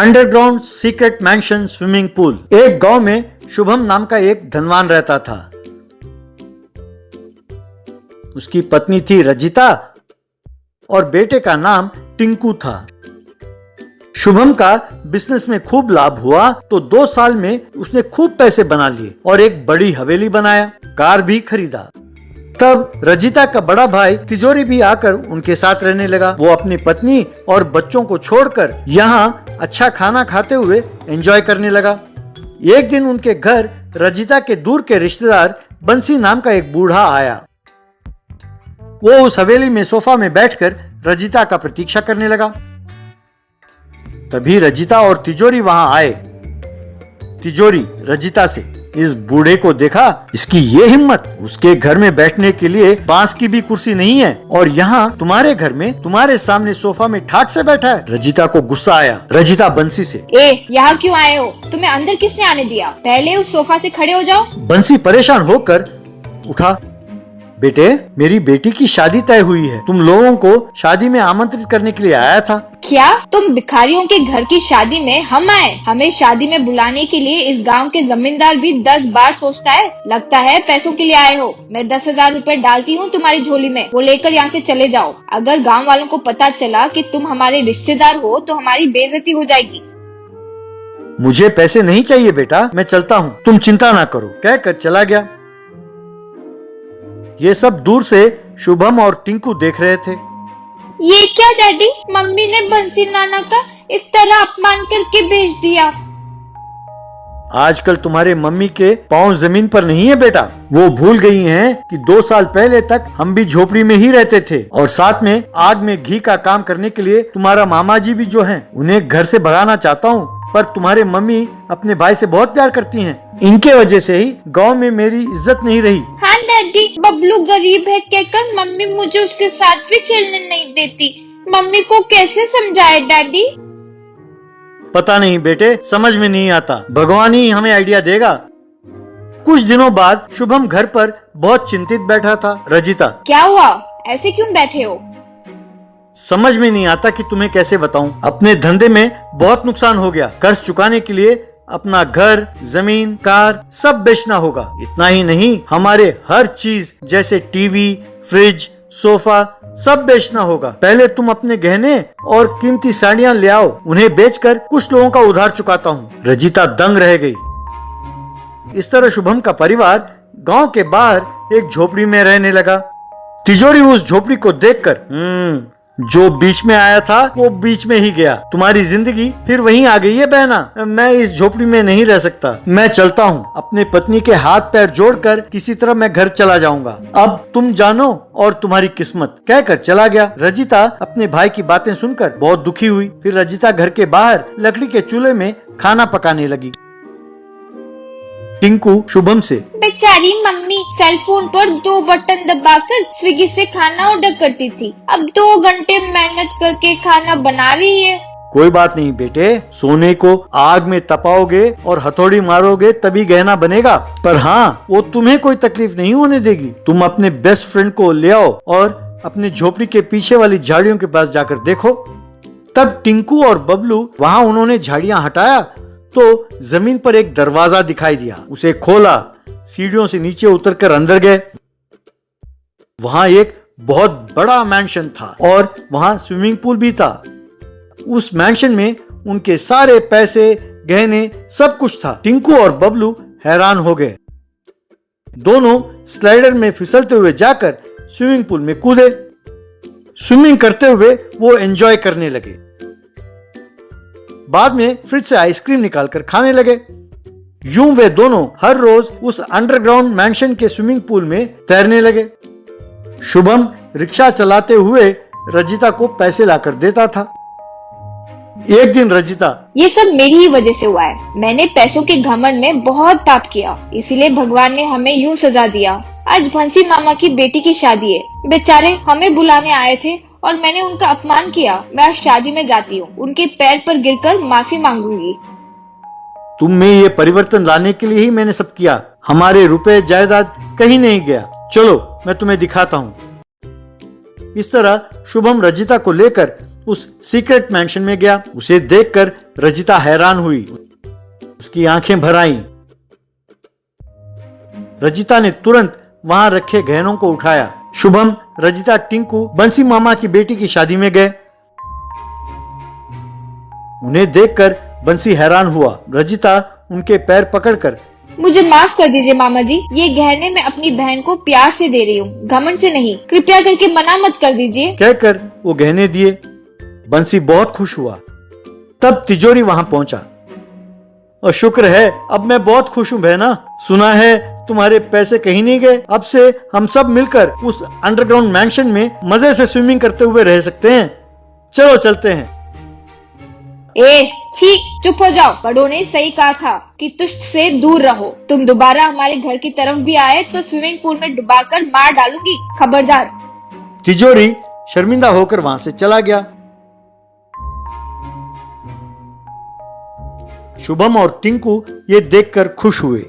Underground secret mention swimming pool. एक गांव में शुभम नाम का एक धनवान रहता था। उसकी पत्नी थी रजिता और बेटे का नाम टिंकू था। शुभम का बिजनेस में खूब लाभ हुआ तो 2 साल में उसने खूब पैसे बना लिए और एक बड़ी हवेली बनाया, कार भी खरीदा। तब रजिता का बड़ा भाई तिजोरी भी आकर उनके साथ रहने लगा। वो अपनी पत्नी और बच्चों को छोड़कर यहाँ अच्छा खाना खाते हुए एंजॉय करने लगा। एक दिन उनके घर रजिता के दूर के रिश्तेदार बंसी नाम का एक बूढ़ा आया। वो उस हवेली में सोफा में बैठकर रजिता का प्रतीक्षा करने लगा। तभी रजिता और तिजोरी वहां आए। तिजोरी रजिता से, इस बूढ़े को देखा, इसकी ये हिम्मत, उसके घर में बैठने के लिए बांस की भी कुर्सी नहीं है और यहाँ तुम्हारे घर में तुम्हारे सामने सोफा में ठाट से बैठा है। रजिता को गुस्सा आया। रजिता बंसी से, यहाँ क्यों आए हो? तुम्हें अंदर किसने आने दिया? पहले उस सोफा से खड़े हो जाओ। बंसी परेशान होकर उठा। बेटे, मेरी बेटी की शादी तय हुई है, तुम लोगों को शादी में आमंत्रित करने के लिए आया था। क्या तुम भिखारियों के घर की शादी में हम आए? हमें शादी में बुलाने के लिए इस गांव के जमींदार भी 10 बार सोचता है। लगता है पैसों के लिए आए हो। मैं 10,000 रुपए डालती हूँ तुम्हारी झोली में, वो लेकर यहाँ से चले जाओ। अगर गांव वालों को पता चला कि तुम हमारे रिश्तेदार हो तो हमारी बेइज्जती हो जाएगी। मुझे पैसे नहीं चाहिए बेटा, मैं चलता हूँ, तुम चिंता ना करो, कहकर चला गया। ये सब दूर से शुभम और टिंकू देख रहे थे। ये क्या डैडी, मम्मी ने बंसी नाना का इस तरह अपमान करके भेज दिया। आजकल तुम्हारे मम्मी के पांव जमीन पर नहीं है बेटा। वो भूल गई हैं कि 2 साल पहले तक हम भी झोपड़ी में ही रहते थे और साथ में आग में घी का काम करने के लिए तुम्हारा मामा जी भी जो हैं, उन्हें घर से भगाना चाहता हूँ, पर तुम्हारे मम्मी अपने भाई से बहुत प्यार करती हैं। इनके वजह से ही गांव में मेरी इज्जत नहीं रही। हाँ डैडी, बबलू गरीब है कहकर मम्मी मुझे उसके साथ भी खेलने नहीं देती। मम्मी को कैसे समझाए डैडी? पता नहीं बेटे, समझ में नहीं आता, भगवान ही हमें आइडिया देगा। कुछ दिनों बाद शुभम घर पर बहुत चिंतित बैठा था। रजिता, क्या हुआ? ऐसे क्यों बैठे हो? समझ में नहीं आता कि तुम्हें कैसे बताऊं। अपने धंधे में बहुत नुकसान हो गया। कर्ज चुकाने के लिए अपना घर, जमीन, कार सब बेचना होगा। इतना ही नहीं, हमारे हर चीज जैसे टीवी, फ्रिज, सोफा सब बेचना होगा। पहले तुम अपने गहने और कीमती साड़ियां ले आओ, उन्हें बेचकर कुछ लोगों का उधार चुकाता हूँ। रजिता दंग रह गई। इस तरह शुभम का परिवार गांव के बाहर एक झोपड़ी में रहने लगा। तिजोरी उस झोपड़ी को देखकर, जो बीच में आया था वो बीच में ही गया। तुम्हारी जिंदगी फिर वहीं आ गई है बहना। मैं इस झोपड़ी में नहीं रह सकता, मैं चलता हूँ। अपने पत्नी के हाथ पैर जोड़कर किसी तरह मैं घर चला जाऊंगा। अब तुम जानो और तुम्हारी किस्मत, कहकर चला गया। रजिता अपने भाई की बातें सुनकर बहुत दुखी हुई। फिर रजिता घर के बाहर लकड़ी के चूल्हे में खाना पकाने लगी। टिंकू शुभम से, बेचारी मम्मी सेल फोन पर 2 बटन दबाकर स्विगी से खाना ऑर्डर करती थी, अब 2 घंटे मेहनत करके खाना बना रही है। कोई बात नहीं बेटे, सोने को आग में तपाओगे और हथौड़ी मारोगे तभी गहना बनेगा। पर हाँ, वो तुम्हें कोई तकलीफ नहीं होने देगी। तुम अपने बेस्ट फ्रेंड को ले आओ और अपने झोपड़ी के पीछे वाली झाड़ियों के पास जाकर देखो। तब टिंकू और बबलू वहाँ उन्होंने झाड़ियां हटाया तो जमीन पर एक दरवाजा दिखाई दिया। उसे खोला, सीढ़ियों से नीचे उतरकर अंदर गए। वहां एक बहुत बड़ा मैंशन था और वहां स्विमिंग पूल भी था। उस मैंशन में उनके सारे पैसे, गहने, सब कुछ था। टिंकू और बबलू हैरान हो गए। दोनों स्लाइडर में फिसलते हुए जाकर स्विमिंग पूल में कूदे। स्विमिंग करते हुए वो एंजॉय करने लगे। बाद में फ्रिज से आइसक्रीम निकालकर खाने लगे। यूं वे दोनों हर रोज उस अंडरग्राउंड मैंशन के स्विमिंग पूल में तैरने लगे। शुभम रिक्शा चलाते हुए रजिता को पैसे लाकर देता था। एक दिन रजिता, ये सब मेरी ही वजह से हुआ है। मैंने पैसों के घमंड में बहुत पाप किया, इसीलिए भगवान ने हमें यूं सजा दिया। आज बंसी मामा की बेटी की शादी है, बेचारे हमें बुलाने आए थे और मैंने उनका अपमान किया। मैं आज शादी में जाती हूँ, उनके पैर पर गिरकर माफी मांगूंगी। तुम में ये परिवर्तन लाने के लिए ही मैंने सब किया। हमारे रुपए जायदाद कहीं नहीं गया। चलो मैं तुम्हें दिखाता हूँ। इस तरह शुभम रजिता को लेकर उस सीक्रेट मैंशन में गया। उसे देखकर रजिता हैरान हुई, उसकी आंखें भर आईं। रजिता ने तुरंत वहां रखे गहनों को उठाया। शुभम, रजिता, टिंकू बंसी मामा की बेटी की शादी में गए। उन्हें देखकर बंसी हैरान हुआ। रजिता उनके पैर पकड़कर, मुझे माफ कर दीजिए मामा जी, ये गहने मैं अपनी बहन को प्यार से दे रही हूँ, घमंड से नहीं, कृपया करके मना मत कर दीजिए, कहकर वो गहने दिए। बंसी बहुत खुश हुआ। तब तिजोरी वहां पहुंचा। और शुक्र है, अब मैं बहुत खुश हूं बहना। सुना है तुम्हारे पैसे कहीं नहीं गए। अब से हम सब मिलकर उस अंडरग्राउंड मैंशन में मजे से स्विमिंग करते हुए रह सकते हैं। चलो चलते हैं। ए छी, चुप हो जाओ। बड़ों ने सही कहा था कि तुष्ट से दूर रहो। तुम दोबारा हमारे घर की तरफ भी आए तो स्विमिंग पूल में डुबाकर मार डालूंगी, खबरदार। तिजोरी शर्मिंदा होकर वहां से चला गया। शुभम और टिंकू ये देखकर खुश हुए।